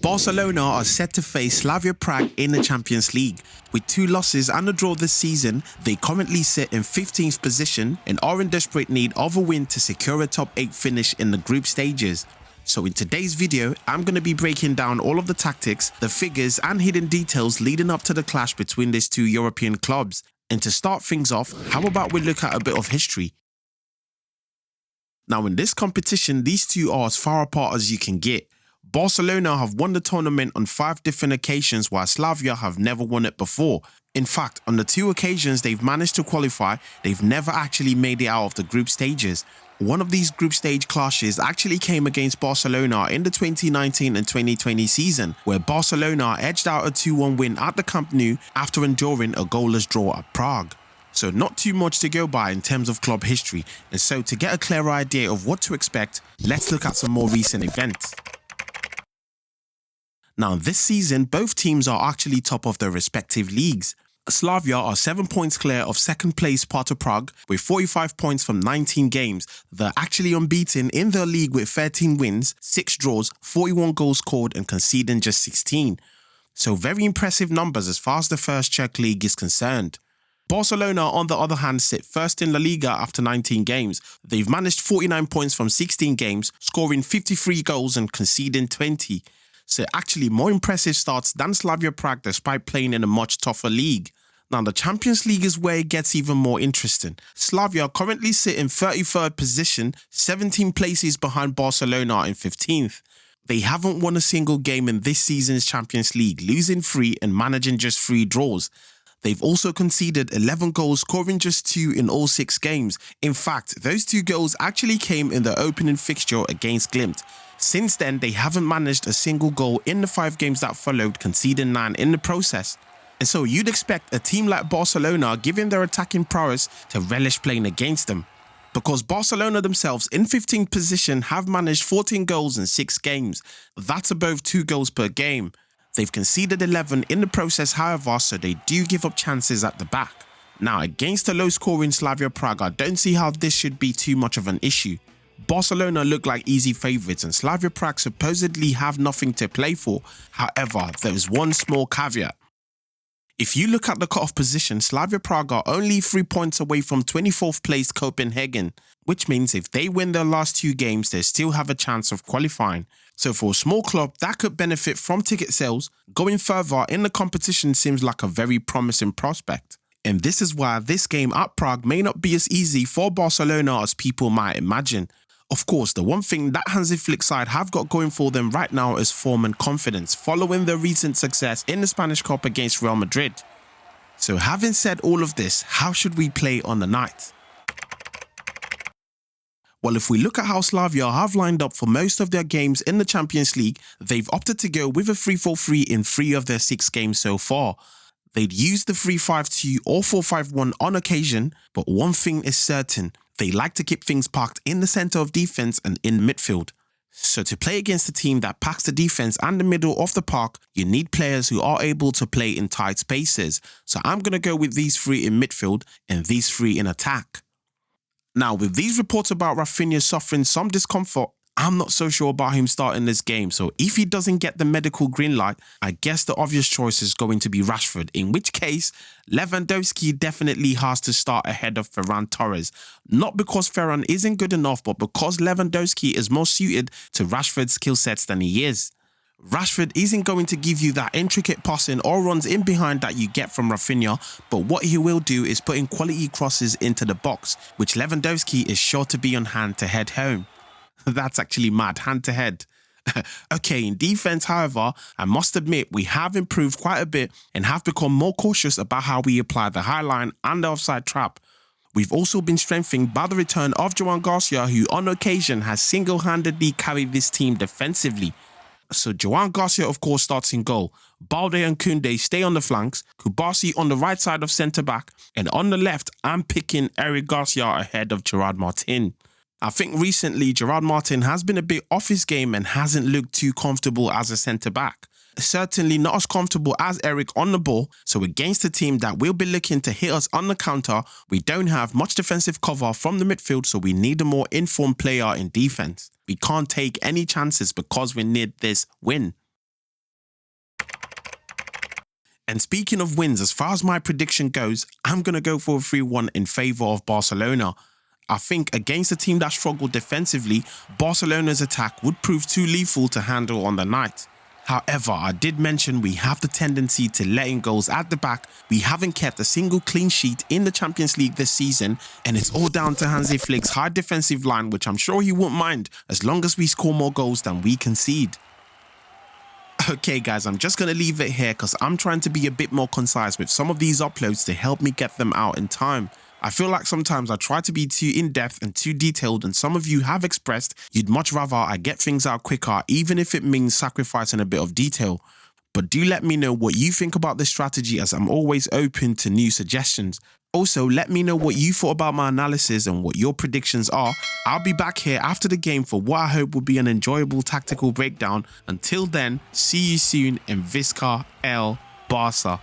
Barcelona are set to face Slavia Prague in the Champions League. With 2 losses and a draw this season, they currently sit in 15th position and are in desperate need of a win to secure a top 8 finish in the group stages. So in today's video, I'm going to be breaking down all of the tactics, the figures and hidden details leading up to the clash between these 2 European clubs. And to start things off, how about we look at a bit of history? Now in this competition, these 2 are as far apart as you can get. Barcelona have won the tournament on 5 different occasions while Slavia have never won it before. In fact, on the 2 occasions they've managed to qualify, they've never actually made it out of the group stages. One of these group stage clashes actually came against Barcelona in the 2019 and 2020 season, where Barcelona edged out a 2-1 win at the Camp Nou after enduring a goalless draw at Prague. So not too much to go by in terms of club history, and so to get a clearer idea of what to expect, let's look at some more recent events. Now this season, both teams are actually top of their respective leagues. Slavia are 7 points clear of second place Sparta Prague with 45 points from 19 games. They're actually unbeaten in their league with 13 wins, 6 draws, 41 goals scored and conceding just 16. So very impressive numbers as far as the first Czech league is concerned. Barcelona, on the other hand, sit first in La Liga after 19 games. They've managed 49 points from 16 games, scoring 53 goals and conceding 20. So actually more impressive stats than Slavia Prague despite playing in a much tougher league. Now the Champions League is where it gets even more interesting. Slavia currently sit in 33rd position, 17 places behind Barcelona in 15th. They haven't won a single game in this season's Champions League, losing 3 and managing just 3 draws. They've also conceded 11 goals, scoring just 2 in all 6 games. In fact, those 2 goals actually came in the opening fixture against Glimt. Since then, they haven't managed a single goal in the 5 games that followed, conceding 9 in the process. And so you'd expect a team like Barcelona, given their attacking prowess, to relish playing against them. Because Barcelona themselves, in 15th position, have managed 14 goals in 6 games. That's above 2 goals per game. They've conceded 11 in the process, however, so they do give up chances at the back. Now, against a low-scoring Slavia Prague, I don't see how this should be too much of an issue. Barcelona look like easy favourites and Slavia Prague supposedly have nothing to play for. However, there is one small caveat. If you look at the cut-off position, Slavia Prague are only 3 points away from 24th place Copenhagen, which means if they win their last 2 games, they still have a chance of qualifying. So for a small club that could benefit from ticket sales, going further in the competition seems like a very promising prospect. And this is why this game at Prague may not be as easy for Barcelona as people might imagine. Of course, the one thing that Hansi Flick side have got going for them right now is form and confidence, following their recent success in the Spanish Cup against Real Madrid. So having said all of this, how should we play on the night? Well, if we look at how Slavia have lined up for most of their games in the Champions League, they've opted to go with a 3-4-3 in 3 of their 6 games so far. They'd use the 3-5-2 or 4-5-1 on occasion, but one thing is certain. They like to keep things parked in the centre of defence and in midfield. So to play against a team that packs the defence and the middle of the park, you need players who are able to play in tight spaces. So I'm going to go with these 3 in midfield and these 3 in attack. Now with these reports about Rafinha suffering some discomfort, I'm not so sure about him starting this game, so if he doesn't get the medical green light, I guess the obvious choice is going to be Rashford, in which case Lewandowski definitely has to start ahead of Ferran Torres. Not because Ferran isn't good enough, but because Lewandowski is more suited to Rashford's skill sets than he is. Rashford isn't going to give you that intricate passing or runs in behind that you get from Rafinha, but what he will do is put in quality crosses into the box, which Lewandowski is sure to be on hand to head home. That's actually mad, hand to head. Okay, in defense, however, I must admit we have improved quite a bit and have become more cautious about how we apply the high line and the offside trap. We've also been strengthened by the return of Joan Garcia, who on occasion has single-handedly carried this team defensively. So Joan Garcia of course starts in goal. Balde and Koundé stay on the flanks, Kubasi on the right side of centre-back, and on the left I'm picking Eric Garcia ahead of Gerard Martin. I think recently Gerard Martin has been a bit off his game and hasn't looked too comfortable as a centre-back. Certainly not as comfortable as Eric on the ball, so against a team that will be looking to hit us on the counter, we don't have much defensive cover from the midfield, so we need a more informed player in defence. We can't take any chances because we need this win. And speaking of wins, as far as my prediction goes, I'm going to go for a 3-1 in favour of Barcelona. I think against a team that struggled defensively, Barcelona's attack would prove too lethal to handle on the night. However, I did mention we have the tendency to letting goals at the back. We haven't kept a single clean sheet in the Champions League this season, and it's all down to Hansi Flick's high defensive line, which I'm sure he won't mind as long as we score more goals than we concede. Okay guys, I'm just going to leave it here because I'm trying to be a bit more concise with some of these uploads to help me get them out in time. I feel like sometimes I try to be too in-depth and too detailed, and some of you have expressed you'd much rather I get things out quicker even if it means sacrificing a bit of detail. But do let me know what you think about this strategy, as I'm always open to new suggestions. Also, let me know what you thought about my analysis and what your predictions are. I'll be back here after the game for what I hope will be an enjoyable tactical breakdown. Until then, see you soon, and Visca el Barça.